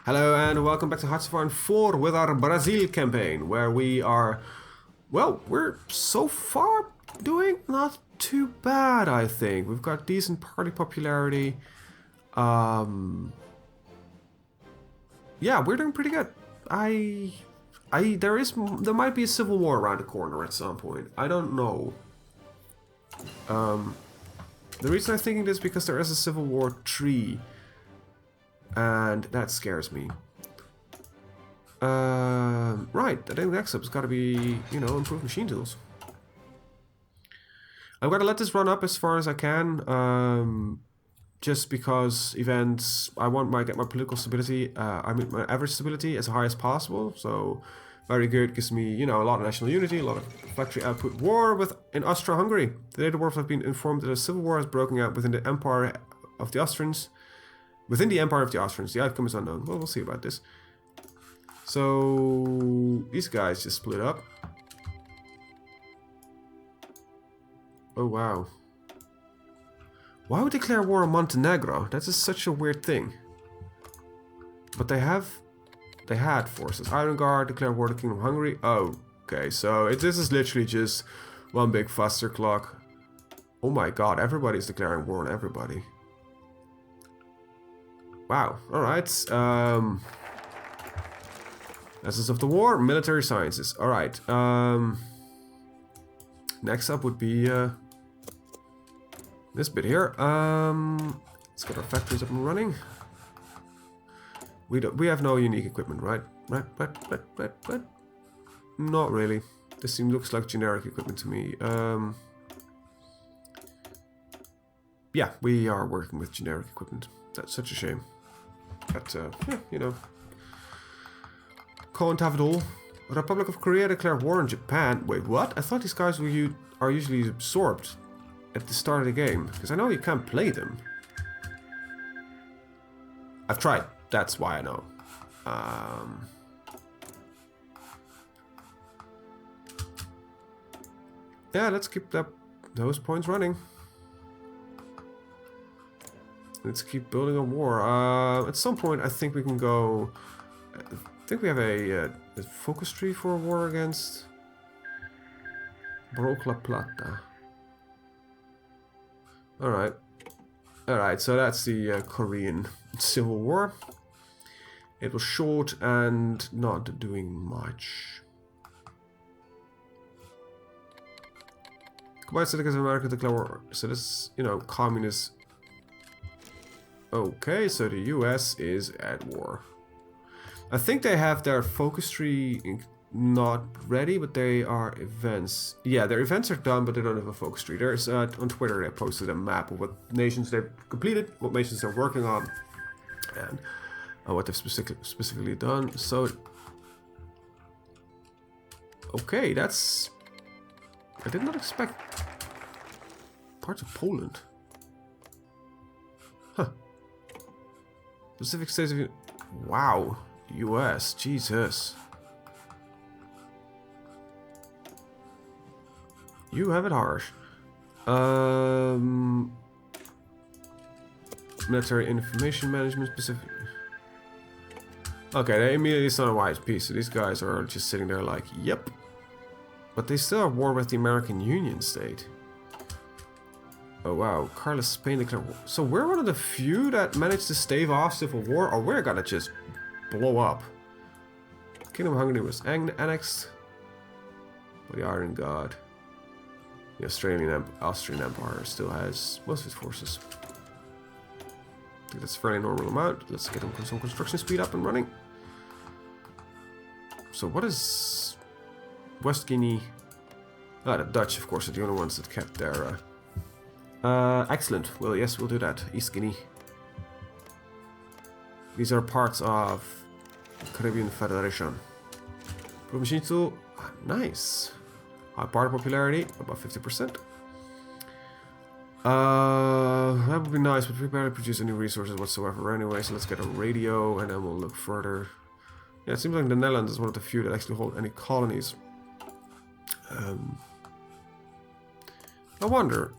Hello and welcome back to HoI4 with our Brazil campaign, where we are, well, we're so far doing not too bad, I think. We've got decent party popularity. Yeah, we're doing pretty good. There might be a civil war around the corner at some point. I don't know. The reason I'm thinking this is because there is a civil war tree. And that scares me. Right, I think next up has got to be, improved machine tools. I'm going to let this run up as far as I can, just because events, I want get my political stability, my average stability as high as possible, so very good, gives me, a lot of national unity, a lot of factory output. War in Austria-Hungary. Today the dwarves have been informed that a civil war has broken out within the Empire of the Austrians. Within the Empire of the Austrians, the outcome is unknown. Well, we'll see about this. So, these guys just split up. Oh, wow. Why would they declare war on Montenegro? That is such a weird thing. But they had forces. Iron Guard declare war to the Kingdom of Hungary. Oh, okay, so this is literally just one big faster clock. Oh my god, everybody's declaring war on everybody. Wow, alright. Essence of the war, military sciences. Alright. Next up would be this bit here. Let's get our factories up and running. We have no unique equipment, right? Right. Not really. This looks like generic equipment to me. Yeah, we are working with generic equipment. That's such a shame. But, yeah, Can't have it all. Republic of Korea declared war on Japan. Wait, what? I thought these guys are usually absorbed at the start of the game. Because I know you can't play them. I've tried. That's why I know. Yeah, let's keep those points running. Let's keep building a war. At some point, I think we can go... I think we have a focus tree for a war against... Brook La Plata. Alright. Alright, so that's the Korean Civil War. It was short and not doing much. Combined Citizens of America declare war. So this, communist... Okay, so the US is at war. I think they have their focus tree not ready, but they are events. Yeah, their events are done, but they don't have a focus tree. There's on Twitter they posted a map of what nations they've completed, what nations they're working on, and what they've specifically done. So, okay, that's... I did not expect parts of Poland. Huh. Pacific States of... Wow. US. Jesus. You have it harsh. Military information management specific. Okay, they immediately saw a wise piece. So these guys are just sitting there like, yep. But they still have war with the American Union state. Oh wow, Carlos Spain declared war. So we're one of the few that managed to stave off civil war, or we're gonna just blow up. Kingdom of Hungary was annexed by the Iron God. The Austrian Empire still has most of its forces. I think that's a fairly normal amount. Let's get some construction speed up and running. So what is West Guinea? Ah, the Dutch, of course, are the only ones that kept their... excellent. Well, yes, we'll do that. East Guinea. These are parts of Caribbean Federation. Pro machine tool. Nice. High party popularity, about 50%. That would be nice, but we barely produce any resources whatsoever anyway, so let's get a radio and then we'll look further. Yeah, it seems like the Netherlands is one of the few that actually hold any colonies. I wonder.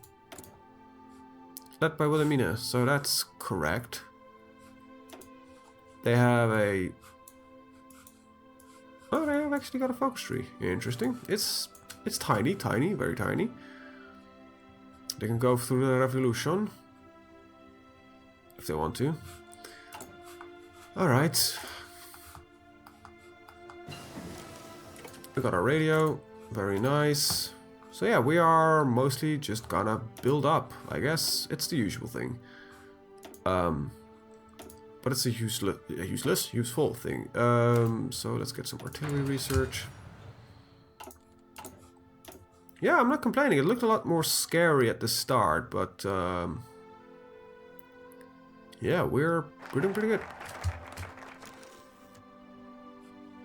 Led by Wilhelmina, so that's correct. They have a... Oh, they have actually got a focus tree. Interesting. It's tiny, tiny, very tiny. They can go through the revolution. If they want to. Alright. We got our radio. Very nice. So yeah, we are mostly just gonna build up. I guess it's the usual thing. But it's a useful thing. So let's get some artillery research. Yeah, I'm not complaining. It looked a lot more scary at the start, but yeah, we're doing pretty good.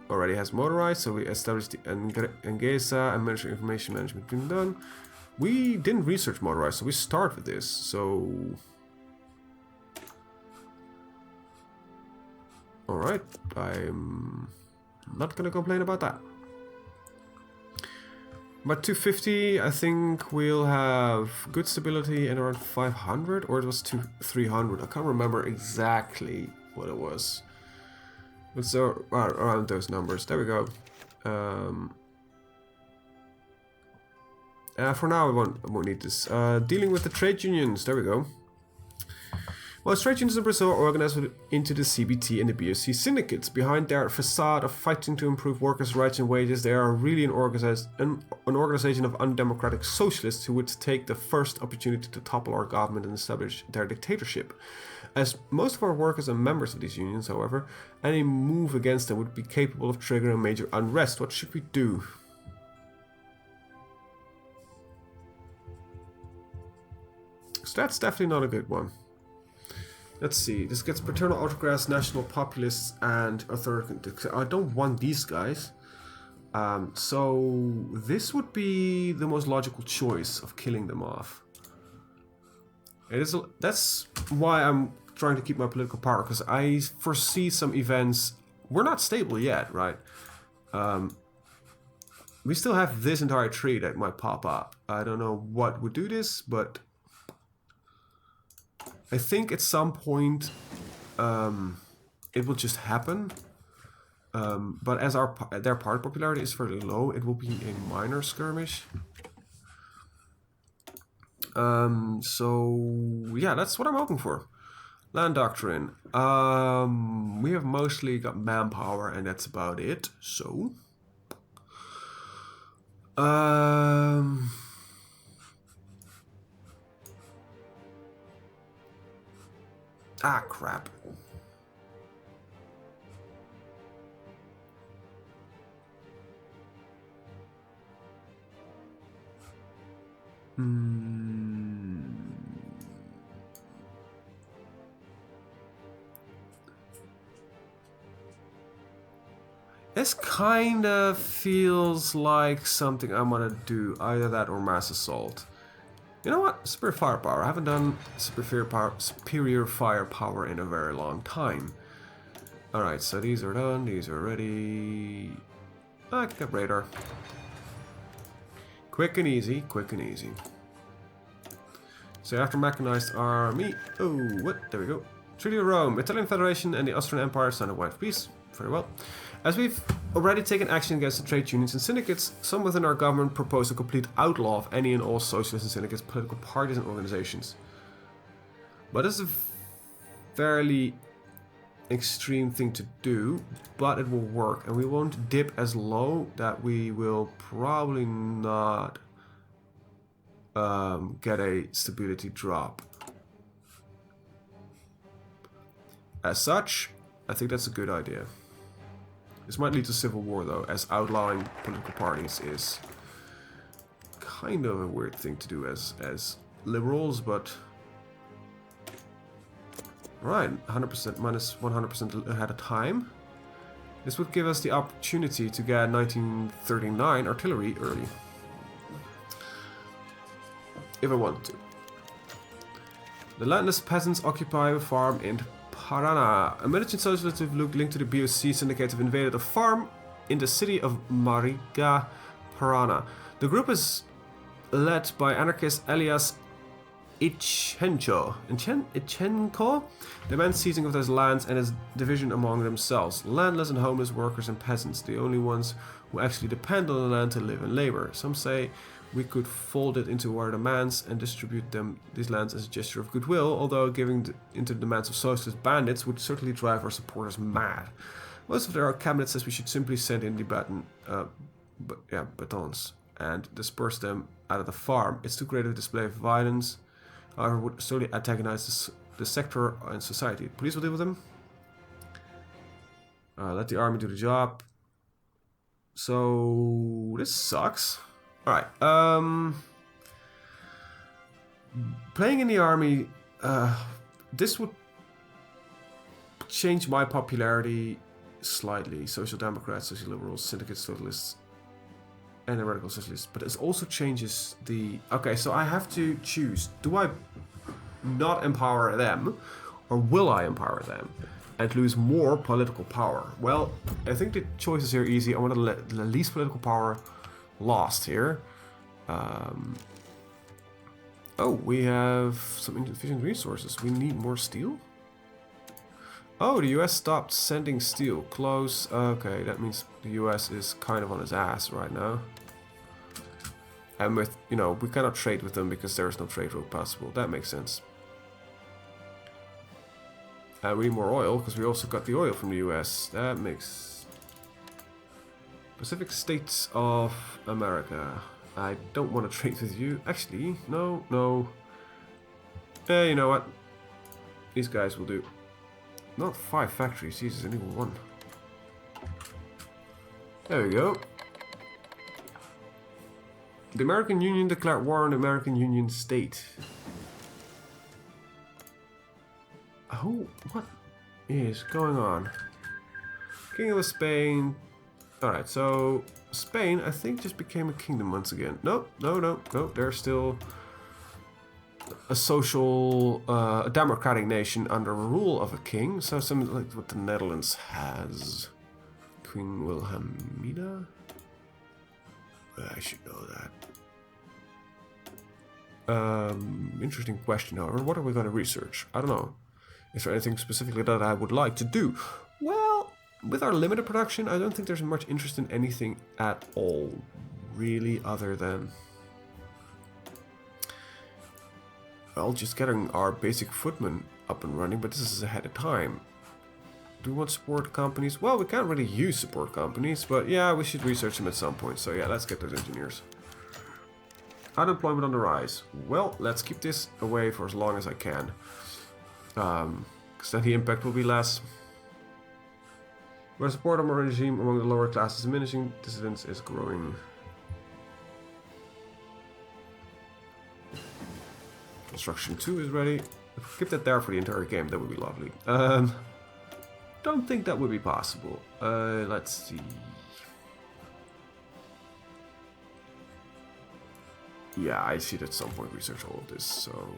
Already has motorized, so we established the Engesa and military information management being done. We didn't research motorized, so we start with this. So, alright, I'm not gonna complain about that. But 250, I think we'll have good stability and around 500, or it was 300. I can't remember exactly what it was. It's around those numbers. There we go. For now, I won't need this. Dealing with the trade unions. There we go. Most trade unions in Brazil are organized into the CBT and the BOC syndicates. Behind their facade of fighting to improve workers' rights and wages, they are really an organization of undemocratic socialists who would take the first opportunity to topple our government and establish their dictatorship. As most of our workers are members of these unions, however, any move against them would be capable of triggering major unrest. What should we do? So that's definitely not a good one. Let's see. This gets paternal autocrats, national populists, and authoritarian. I don't want these guys. So this would be the most logical choice of killing them off. That's why I'm trying to keep my political power, because I foresee some events. We're not stable yet, right? We still have this entire tree that might pop up. I don't know what would do this, but I think at some point it will just happen. But as their party popularity is fairly low, it will be a minor skirmish. So yeah, that's what I'm hoping for. Land doctrine. We have mostly got manpower, and that's about it. So, crap. This kind of feels like something I'm gonna do. Either that or mass assault. You know what? Superior firepower. I haven't done superior firepower in a very long time. Alright, so these are done. These are ready. I can get radar. Quick and easy. Quick and easy. So after mechanized army. Oh, what? There we go. Treaty of Rome. Italian Federation and the Austrian Empire signed a wide peace. Very well. As we've already taken action against the trade unions and syndicates, some within our government propose a complete outlaw of any and all socialist and syndicates, political parties and organizations. But it's a fairly extreme thing to do, but it will work, and we won't dip as low that we will probably not get a stability drop. As such, I think that's a good idea. This might lead to civil war, though, as outlawing political parties is kind of a weird thing to do as liberals, but right, 100% minus 100% ahead of time. This would give us the opportunity to get 1939 artillery early, if I wanted to. The landless peasants occupy a farm in Paraná. A militant socialist linked to the BOC syndicate have invaded a farm in the city of Mariga, Paraná. The group is led by anarchist Elias Ichenko demands seizing of those lands and its division among themselves. Landless and homeless workers and peasants, the only ones who actually depend on the land to live and labor. Some say we could fold it into our demands and distribute these lands as a gesture of goodwill, although giving into the demands of socialist bandits would certainly drive our supporters mad. Most of their cabinet says we should simply send in the batons and disperse them out of the farm. It's too great a display of violence. However, would slowly antagonize the sector and society. Police will deal with them. Let the army do the job. So this sucks. Alright. Playing in the army, this would change my popularity slightly. Social Democrats, Social Liberals, Syndicates, Totalists, and the Radical Socialists. But it also changes the... Okay, so I have to choose. Do I not empower them, or will I empower them and lose more political power? Well, I think the choices here are easy. I want to let the least political power lost here. Oh, we have some insufficient resources. We need more steel? Oh, the US stopped sending steel. Close. Okay, that means the US is kind of on its ass right now. And with, you know, we cannot trade with them because there is no trade route possible. That makes sense. We need more oil because we also got the oil from the US. That makes... Pacific States of America. I don't want to trade with you. Actually, no. You know what? These guys will do. Not 5 factories, Jesus, only 1. There we go. The American Union declared war on the American Union state. Oh, what is going on? King of Spain. Alright, so Spain, I think, just became a kingdom once again. No. They're still a social, a democratic nation under rule of a king. So something like what the Netherlands has. Queen Wilhelmina? I should know that. Interesting question, however. What are we going to research? I don't know. Is there anything specifically that I would like to do? Well, with our limited production, I don't think there's much interest in anything at all, really, other than... Well, just getting our basic footman up and running, but this is ahead of time. Do we want support companies? Well, we can't really use support companies, but yeah, we should research them at some point. So yeah, let's get those engineers. Unemployment on the rise. Well, let's keep this away for as long as I can. Because then the impact will be less. Where support of our regime among the lower classes is diminishing, dissidence is growing. Construction 2 is ready. If we keep that there for the entire game, that would be lovely. Don't think that would be possible. Let's see. Yeah, I should at some point research all of this, so...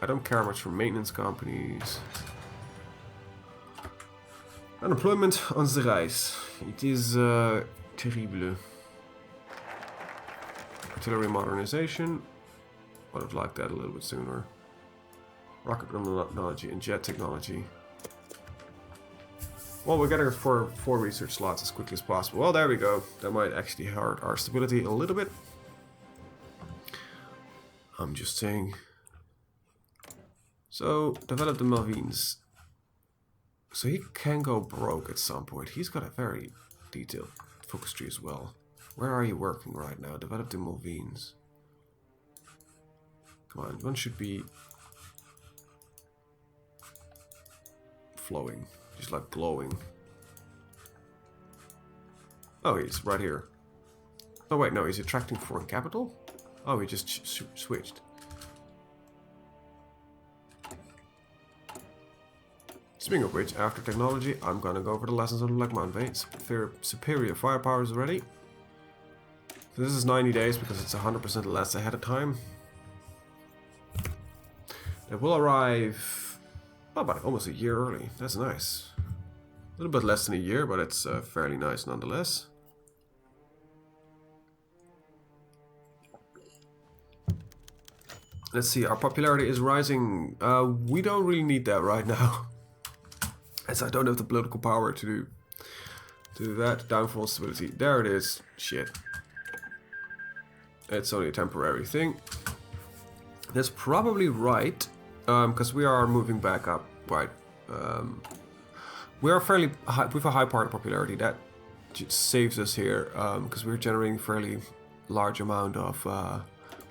I don't care much for maintenance companies. Unemployment on the rise. It is terrible. Artillery modernization. Would have liked that a little bit sooner. Rocket technology and jet technology. Well, we're getting 4 research slots as quickly as possible. Well, there we go. That might actually hurt our stability a little bit. I'm just saying. So, develop the Malvines. So he can go broke at some point. He's got a very detailed focus tree as well. Where are you working right now? Develop the Malvines. Come on, one should be flowing. Just like glowing. Oh, he's right here. Oh wait, no, he's attracting foreign capital? Oh, he just switched. Speaking of which, after technology, I'm gonna go over the lessons on the Black Mountain. Superior firepower is ready. So this is 90 days because it's 100% less ahead of time. It will arrive about almost a year early. That's nice. A little bit less than a year, but it's fairly nice nonetheless. Let's see, our popularity is rising. We don't really need that right now. As I don't have the political power to do that. Downfall stability. There it is. Shit. It's only a temporary thing. That's probably right. Because we are moving back up. Right. We are fairly high, with a high part of popularity. That saves us here. Because we're generating fairly large amount of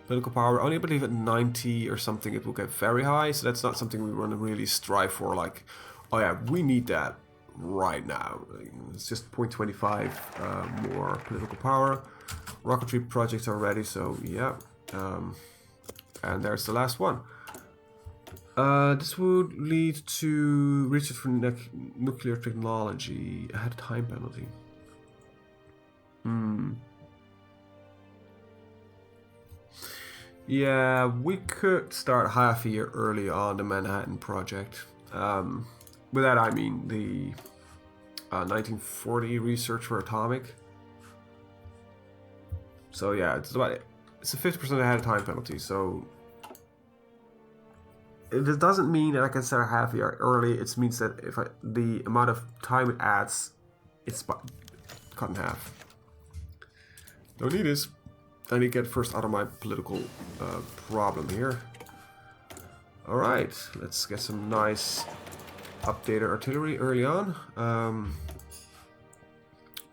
political power. Only I believe at 90 or something it will get very high. So that's not something we want to really strive for. Like, oh yeah, we need that right now. It's just 0.25 more political power. Rocketry projects are ready, so yeah. And there's the last one. This would lead to research for nuclear technology. I had a time penalty. Yeah, we could start half a year early on the Manhattan Project. With that I mean the 1940 research for atomic. So yeah, it's a 50% ahead of time penalty. So it doesn't mean that I can start half a year early. It means that if the amount of time it adds, it's cut in half. Don't need this. I need to get first out of my political problem here. All right, let's get some nice updated artillery early on.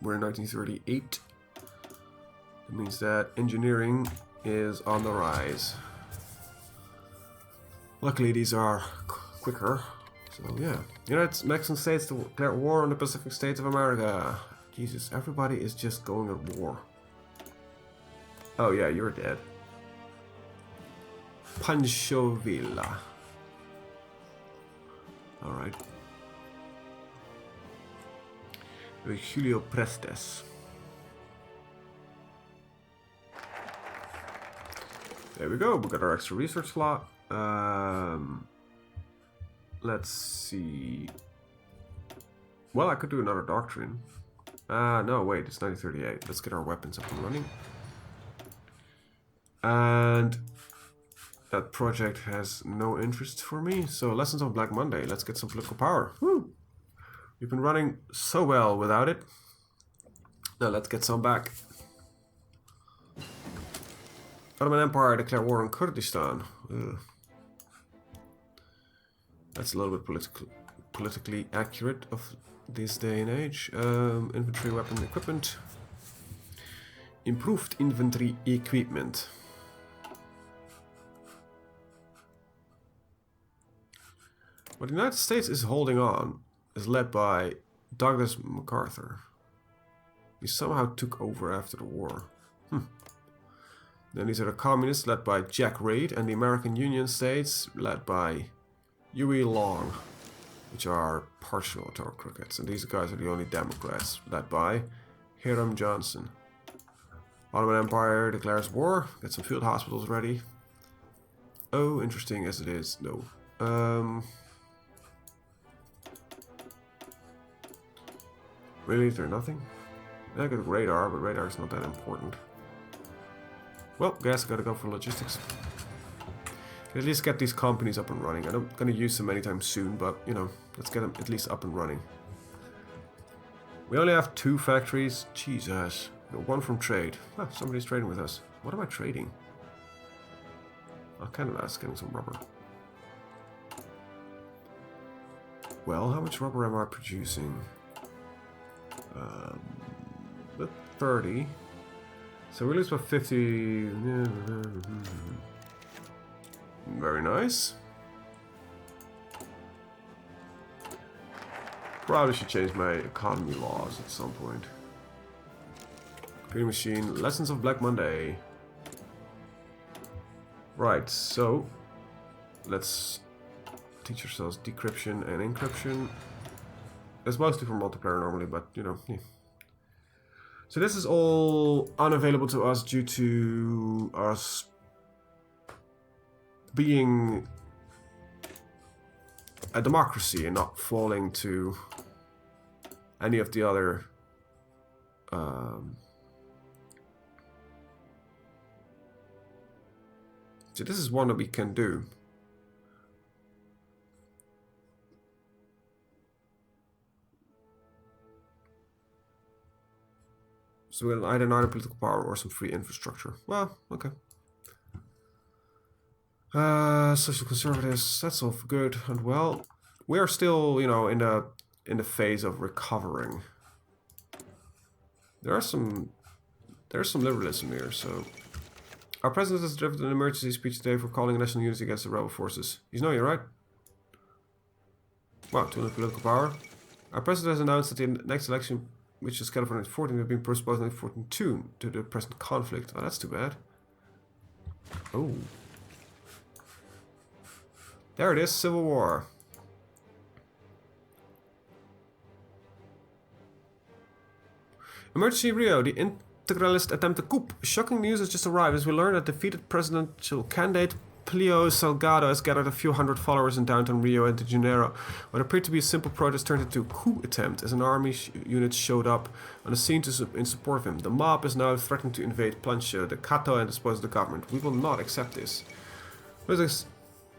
We're in 1938. It means that engineering is on the rise. Luckily, these are quicker. So yeah, United Mexican States declare war on the Pacific States of America. Jesus, everybody is just going at war. Oh yeah, you're dead. Pancho Villa. Alright. Julio Prestes. There we go, we got our extra research slot. Let's see. Well, I could do another doctrine. No, wait, it's 1938. Let's get our weapons up and running. And that project has no interest for me. So lessons on Black Monday. Let's get some political power. Woo! We've been running so well without it. Now let's get some back. Ottoman Empire declare war on Kurdistan. Ugh. That's a little bit politically accurate of this day and age. Infantry weapon equipment. Improved infantry equipment. What the United States is holding on is led by Douglas MacArthur. He somehow took over after the war. Then these are the communists led by Jack Reed, and the American Union States led by Huey Long, which are partial autocrats. And these guys are the only Democrats, led by Hiram Johnson. Ottoman Empire declares war. Get some field hospitals ready. Oh, interesting as it is. No. Really? Is there nothing? I got radar, but radar is not that important. Well, guess I gotta go for logistics. At least get these companies up and running. I'm not gonna use them anytime soon, but let's get them at least up and running. We only have 2 factories. Jesus. One from trade. Ah, somebody's trading with us. What am I trading? Oh, Canada's getting some rubber. Well, how much rubber am I producing? 30. So we lose about 50. Very nice. Probably should change my economy laws at some point. Green machine. Lessons of Black Monday. Right, so let's teach ourselves decryption and encryption. It's mostly for multiplayer normally, but yeah. So this is all unavailable to us due to us being a democracy and not falling to any of the other So this is one that we can do. So we'll either neither political power or some free infrastructure. Well, okay. Social conservatives, that's all good and well. We are still, you know, in the phase of recovering. There's some liberalism here, so our president has delivered an emergency speech today for calling national unity against the rebel forces. You know, you're right. Wow, 200 political power. Our president has announced that the next election, which is scheduled for 1914, will be postponed to 1942 to the present conflict. Oh, that's too bad. Oh. There it is, Civil War. Emergency Rio, the integralist attempt to coup. Shocking news has just arrived as we learn that defeated presidential candidate Plio Salgado has gathered a few hundred followers in downtown Rio de Janeiro. What appeared to be a simple protest turned into a coup attempt as an army unit showed up on the scene in support of him. The mob is now threatening to invade Plancha, the Cato, and dispose the government. We will not accept this.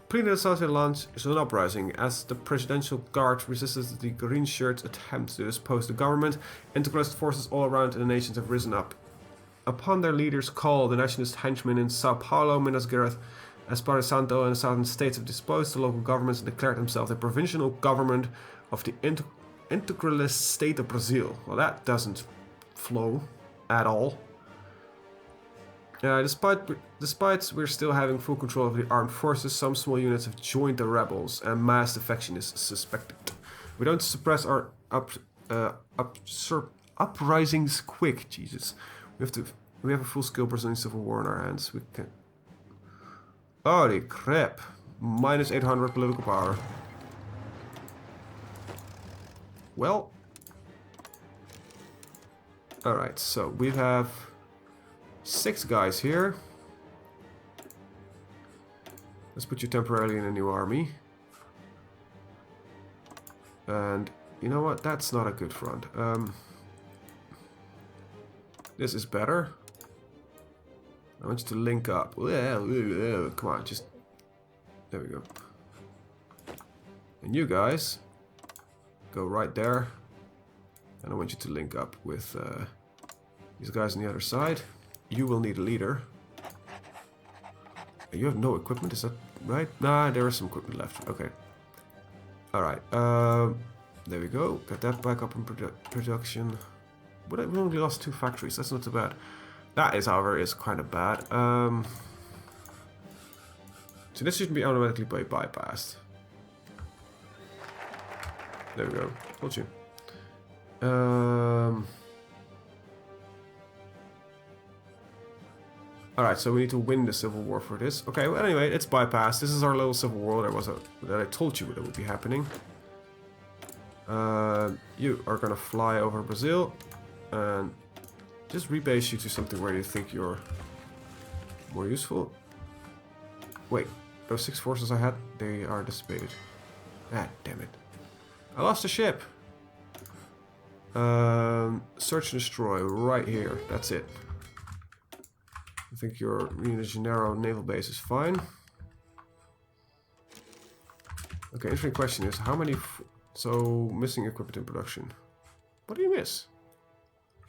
Pre-Nassau launch is an uprising as the presidential guard resisted the green shirts' attempt to depose the government. Integralist forces all around the nations have risen up. Upon their leader's call, the nationalist henchmen in Sao Paulo, Minas Gerais, Espírito Santo, and the southern states have disposed the local governments and declared themselves the provisional government of the integralist state of Brazil. Well, that doesn't flow at all. Despite we're still having full control of the armed forces, some small units have joined the rebels, and mass defection is suspected. We don't suppress our uprisings quick. Jesus, we have a full-scale Brazilian civil war in our hands. We can. Holy crap! Minus 800 political power. Well. All right, so we have 6 guys here. Let's put you temporarily in a new army. And you know what? That's not a good front. This is better. I want you to link up. Come on, just... There we go. And you guys go right there. And I want you to link up with these guys on the other side. You will need a leader. You have no equipment, is that right? Nah, there is some equipment left. Okay. Alright. There we go. Got that back up in production. But we only lost 2 factories. That's not too bad. That is, however, is kind of bad. So this shouldn't be automatically bypassed. There we go. Told you. Alright, so we need to win the civil war for this. Okay, well anyway, it's bypassed. This is our little civil war that I told you that would be happening. You are gonna fly over Brazil and just rebase you to something where you think you're more useful. Wait, those 6 forces I had, they are dissipated. Ah, damn it. I lost a ship. Search and destroy right here. That's it. I think your Rio de Janeiro naval base is fine. Okay, interesting question is how many... So, missing equipment in production. What do you miss?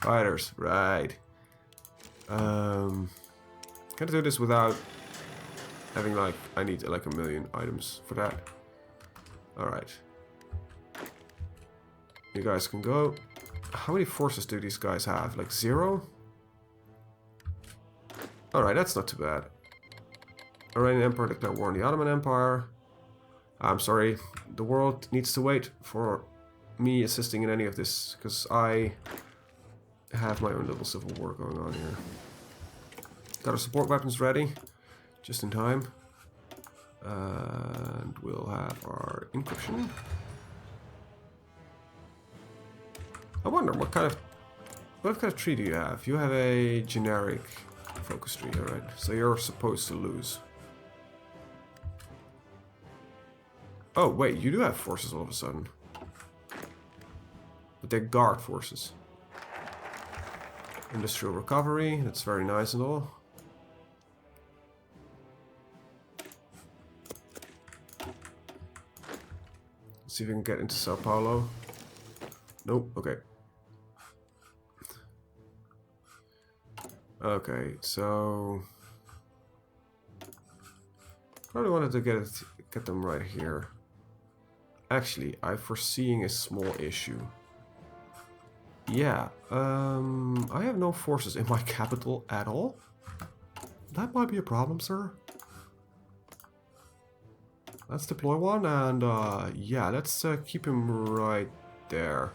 Fighters, right. Can I do this without having like... I need like 1 million items for that. Alright. You guys can go. How many forces do these guys have? Like 0? Alright, that's not too bad. Iranian Empire declared war on the Ottoman Empire. I'm sorry, the world needs to wait for me assisting in any of this, because I have my own little civil war going on here. Got our support weapons ready, just in time. And we'll have our encryption. I wonder what kind of tree do you have? You have a generic focus tree, alright. So you're supposed to lose. Oh, wait, you do have forces all of a sudden. But they're guard forces. Industrial recovery, that's very nice and all. See if we can get into Sao Paulo. Nope, okay. Okay, so probably wanted to get them right here. Actually, I'm foreseeing a small issue. Yeah, I have no forces in my capital at all. That might be a problem, sir. Let's deploy one, and yeah, let's keep him right there.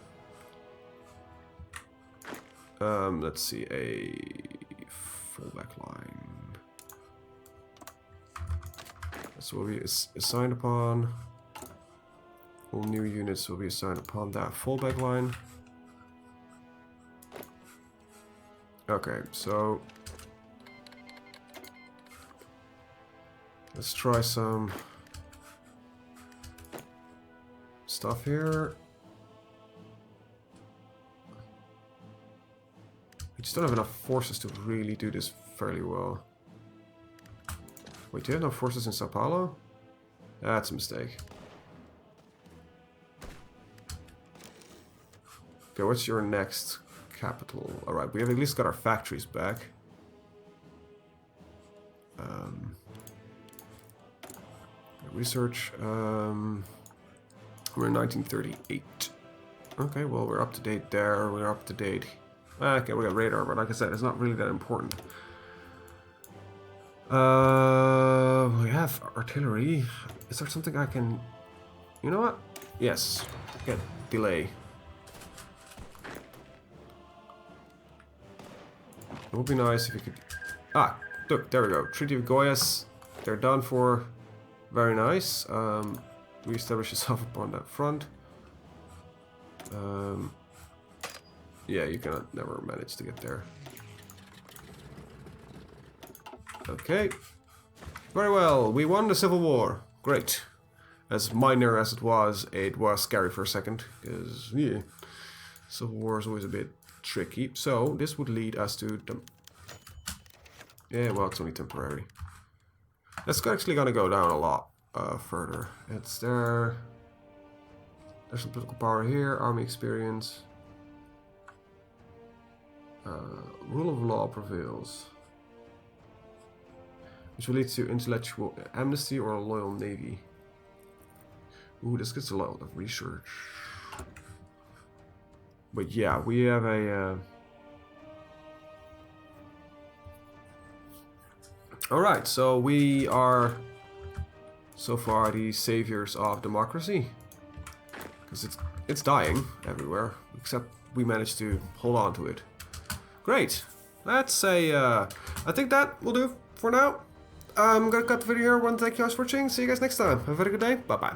Let's see, a fallback line. This will be assigned upon. All new units will be assigned upon that fallback line. Okay, so let's try some stuff here. We just don't have enough forces to really do this fairly well. Wait, do you have no forces in Sao Paulo? That's a mistake. Okay, what's your next capital? Alright, we have at least got our factories back. Research. We're in 1938. Okay, well, we're up to date there. We're up to date. Okay, we got radar, but like I said, it's not really that important. We have artillery. Is there something I can... You know what? Yes. Get delay. It would be nice if you could... Ah, look, there we go. Treaty of Goyas. They're done for. Very nice. Reestablish yourself upon that front. Yeah, you cannot never manage to get there. Okay. Very well. We won the Civil War. Great. As minor as it was scary for a second. Because, yeah, Civil War is always a bit tricky. So, this would lead us to... Yeah, well, it's only temporary. That's actually going to go down a lot further. It's there. There's some political power here. Army experience. Rule of law prevails. Which will lead to intellectual amnesty or a loyal navy. Ooh, this gets a lot of research. But yeah, we have a... Alright, so we are so far the saviors of democracy. Because it's dying everywhere, except we managed to hold on to it. Great. That's I think that will do for now. I'm gonna cut the video here. I want to thank you guys for watching. See you guys next time. Have a very good day. Bye bye.